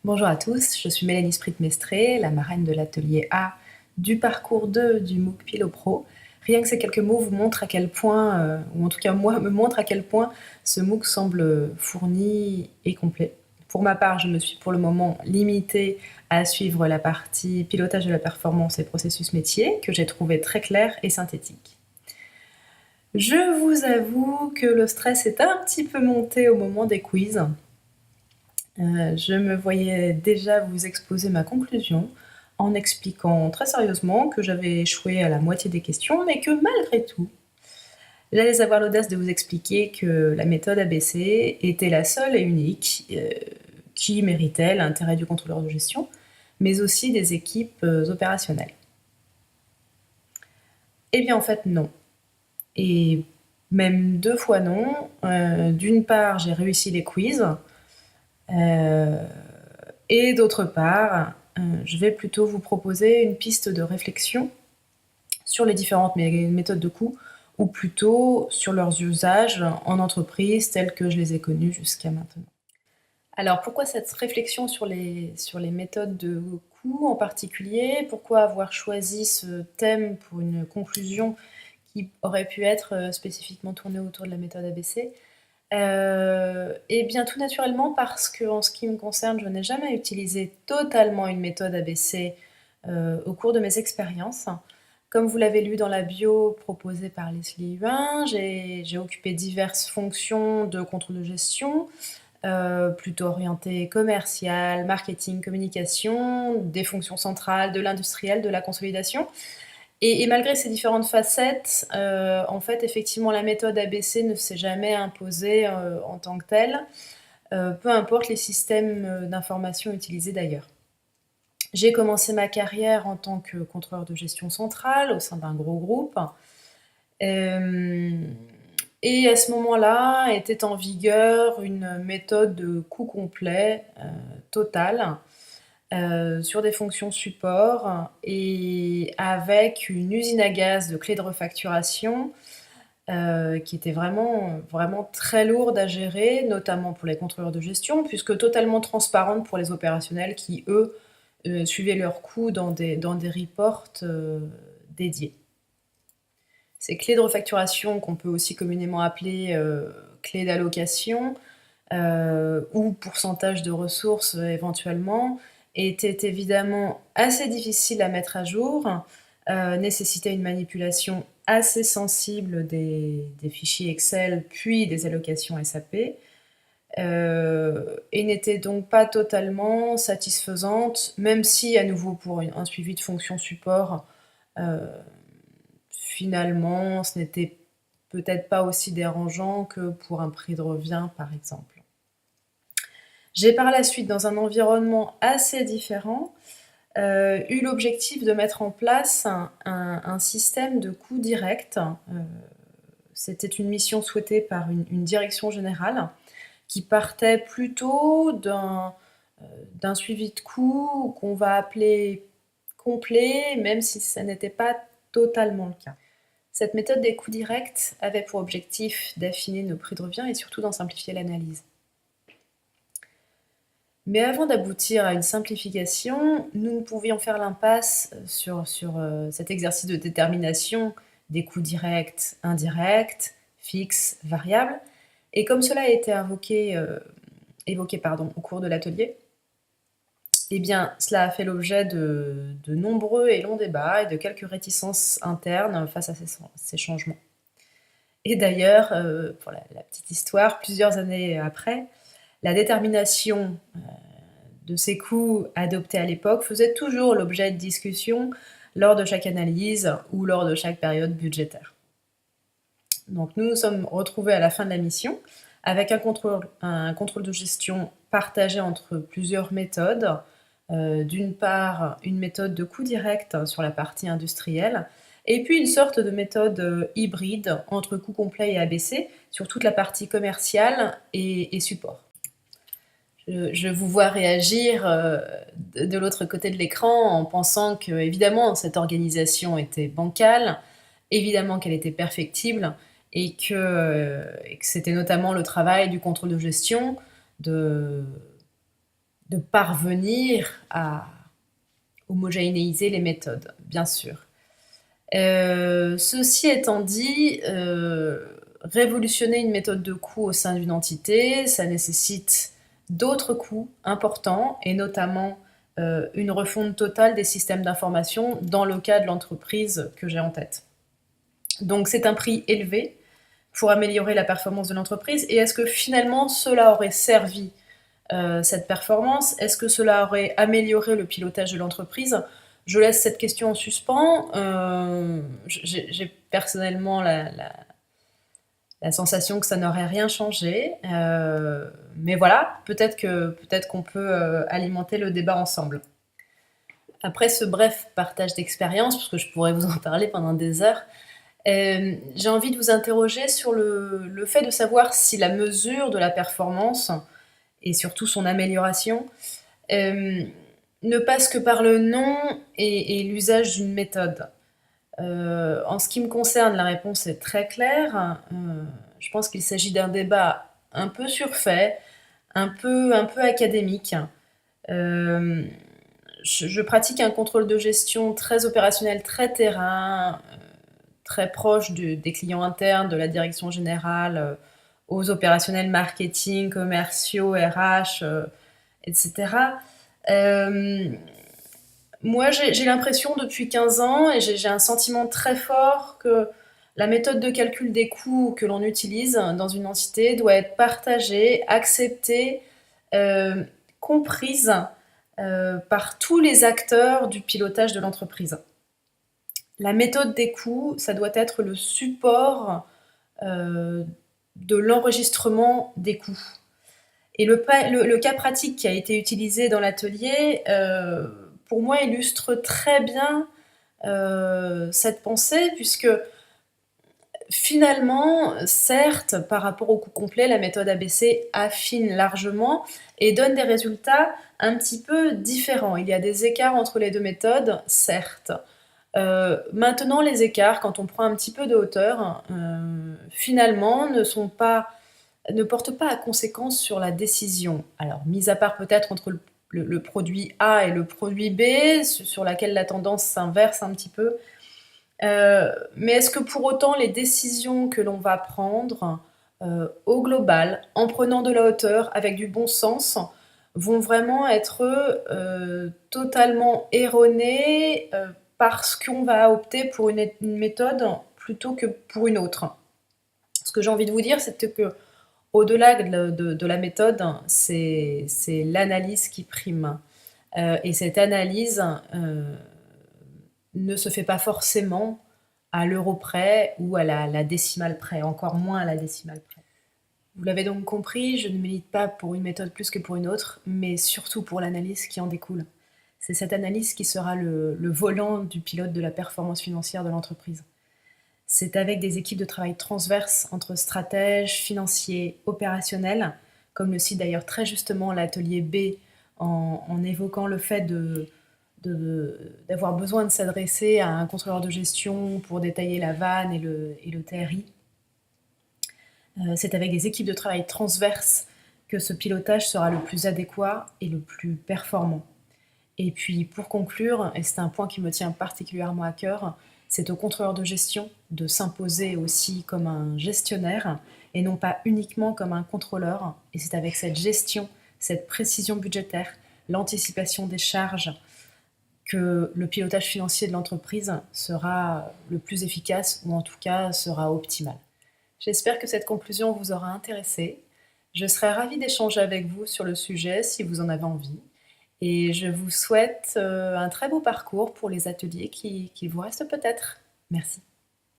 Bonjour à tous, je suis Mélanie Sprit-Mestré, la marraine de l'atelier A du parcours 2 du MOOC Philo Pro. Rien que ces quelques mots vous montrent à quel point, ou en tout cas moi, me montre à quel point ce MOOC semble fourni et complet. Pour ma part, je me suis pour le moment limitée à suivre la partie pilotage de la performance et processus métier, que j'ai trouvé très claire et synthétique. Je vous avoue que le stress est un petit peu monté au moment des quiz. Je me voyais déjà vous exposer ma conclusion en expliquant très sérieusement que j'avais échoué à la moitié des questions, mais que malgré tout, j'allais avoir l'audace de vous expliquer que la méthode ABC était la seule et unique qui méritait l'intérêt du contrôleur de gestion, mais aussi des équipes opérationnelles. Eh bien en fait non. Et même 2 fois non. D'une part, j'ai réussi les quiz, et d'autre part, je vais plutôt vous proposer une piste de réflexion sur les différentes méthodes de coût, ou plutôt sur leurs usages en entreprise tels que je les ai connus jusqu'à maintenant. Alors pourquoi cette réflexion sur les méthodes de coût en particulier? Pourquoi avoir choisi ce thème pour une conclusion qui aurait pu être spécifiquement tournée autour de la méthode ABC? Eh bien, tout naturellement parce qu'en ce qui me concerne, je n'ai jamais utilisé totalement une méthode ABC au cours de mes expériences. Comme vous l'avez lu dans la bio proposée par Leslie Huyn, j'ai occupé diverses fonctions de contrôle de gestion, plutôt orientées commercial, marketing, communication, des fonctions centrales, de l'industriel, de la consolidation. Et malgré ces différentes facettes, en fait, effectivement, la méthode ABC ne s'est jamais imposée en tant que telle, peu importe les systèmes d'information utilisés d'ailleurs. J'ai commencé ma carrière en tant que contrôleur de gestion centrale au sein d'un gros groupe. Et à ce moment-là était en vigueur une méthode de coût complet total sur des fonctions support et avec une usine à gaz de clés de refacturation qui était vraiment, vraiment très lourde à gérer, notamment pour les contrôleurs de gestion, puisque totalement transparente pour les opérationnels qui, eux, suivaient leurs coûts dans des reports dédiés. Ces clés de refacturation, qu'on peut aussi communément appeler clés d'allocation ou pourcentage de ressources éventuellement, étaient évidemment assez difficiles à mettre à jour, nécessitaient une manipulation assez sensible des fichiers Excel puis des allocations SAP, et n'étaient donc pas totalement satisfaisantes, même si à nouveau pour un suivi de fonction support, finalement ce n'était peut-être pas aussi dérangeant que pour un prix de revient par exemple. J'ai par la suite, dans un environnement assez différent, eu l'objectif de mettre en place un système de coûts directs. C'était une mission souhaitée par une direction générale qui partait plutôt d'un suivi de coûts qu'on va appeler complet, même si ça n'était pas totalement le cas. Cette méthode des coûts directs avait pour objectif d'affiner nos prix de revient et surtout d'en simplifier l'analyse. Mais avant d'aboutir à une simplification, nous ne pouvions faire l'impasse sur cet exercice de détermination des coûts directs, indirects, fixes, variables. Et comme cela a été évoqué au cours de l'atelier, eh bien, cela a fait l'objet de nombreux et longs débats et de quelques réticences internes face à ces changements. Et d'ailleurs, pour la petite histoire, plusieurs années après, la détermination de ces coûts adoptés à l'époque faisait toujours l'objet de discussions lors de chaque analyse ou lors de chaque période budgétaire. Donc nous nous sommes retrouvés à la fin de la mission avec un contrôle de gestion partagé entre plusieurs méthodes. D'une part, une méthode de coût direct sur la partie industrielle, et puis une sorte de méthode hybride entre coût complet et ABC sur toute la partie commerciale et support. Je vous vois réagir de l'autre côté de l'écran en pensant que, évidemment, cette organisation était bancale, évidemment qu'elle était perfectible, et que c'était notamment le travail du contrôle de gestion de de parvenir à homogénéiser les méthodes, bien sûr. Ceci étant dit, révolutionner une méthode de coût au sein d'une entité, ça nécessite d'autres coûts importants, et notamment une refonte totale des systèmes d'information dans le cas de l'entreprise que j'ai en tête. Donc c'est un prix élevé pour améliorer la performance de l'entreprise. Et est-ce que finalement cela aurait servi cette performance? Est-ce que cela aurait amélioré le pilotage de l'entreprise? Je laisse cette question en suspens. J'ai personnellement la sensation que ça n'aurait rien changé. Mais voilà, peut-être qu'on peut alimenter le débat ensemble. Après ce bref partage d'expérience, parce que je pourrais vous en parler pendant des heures, j'ai envie de vous interroger sur le fait de savoir si la mesure de la performance, et surtout son amélioration, ne passe que par le nom et l'usage d'une méthode. En ce qui me concerne, la réponse est très claire. Je pense qu'il s'agit d'un débat un peu surfait, un peu académique. Je pratique un contrôle de gestion très opérationnel, très terrain, très proche des clients internes, de la direction générale, aux opérationnels marketing, commerciaux, RH, etc. Moi, j'ai l'impression depuis 15 ans, et j'ai un sentiment très fort que la méthode de calcul des coûts que l'on utilise dans une entité doit être partagée, acceptée, euh, comprise par tous les acteurs du pilotage de l'entreprise. La méthode des coûts, ça doit être le support de l'enregistrement des coûts. Et le cas pratique qui a été utilisé dans l'atelier, pour moi, illustre très bien cette pensée, puisque finalement, certes, par rapport au coût complet, la méthode ABC affine largement et donne des résultats un petit peu différents. Il y a des écarts entre les deux méthodes, certes. Maintenant, les écarts, quand on prend un petit peu de hauteur, finalement, ne portent pas à conséquence sur la décision. Alors, mis à part peut-être entre le produit A et le produit B, sur laquelle la tendance s'inverse un petit peu. Mais est-ce que pour autant les décisions que l'on va prendre au global, en prenant de la hauteur, avec du bon sens, vont vraiment être totalement erronées parce qu'on va opter pour une méthode plutôt que pour une autre? Ce que j'ai envie de vous dire, c'est que au-delà de la méthode, c'est l'analyse qui prime. Et cette analyse ne se fait pas forcément à l'euro près ou à la décimale près, encore moins à la décimale près. Vous l'avez donc compris, je ne milite pas pour une méthode plus que pour une autre, mais surtout pour l'analyse qui en découle. C'est cette analyse qui sera le volant du pilote de la performance financière de l'entreprise. C'est avec des équipes de travail transverses entre stratèges, financiers, opérationnels, comme le cite d'ailleurs très justement l'atelier B en évoquant le fait d'avoir besoin de s'adresser à un contrôleur de gestion pour détailler la vanne et le TRI. C'est avec des équipes de travail transverses que ce pilotage sera le plus adéquat et le plus performant. Et puis pour conclure, et c'est un point qui me tient particulièrement à cœur, c'est au contrôleur de gestion de s'imposer aussi comme un gestionnaire et non pas uniquement comme un contrôleur. Et c'est avec cette gestion, cette précision budgétaire, l'anticipation des charges, que le pilotage financier de l'entreprise sera le plus efficace, ou en tout cas sera optimal. J'espère que cette conclusion vous aura intéressé. Je serai ravie d'échanger avec vous sur le sujet si vous en avez envie. Et je vous souhaite un très beau parcours pour les ateliers qui vous restent peut-être. Merci.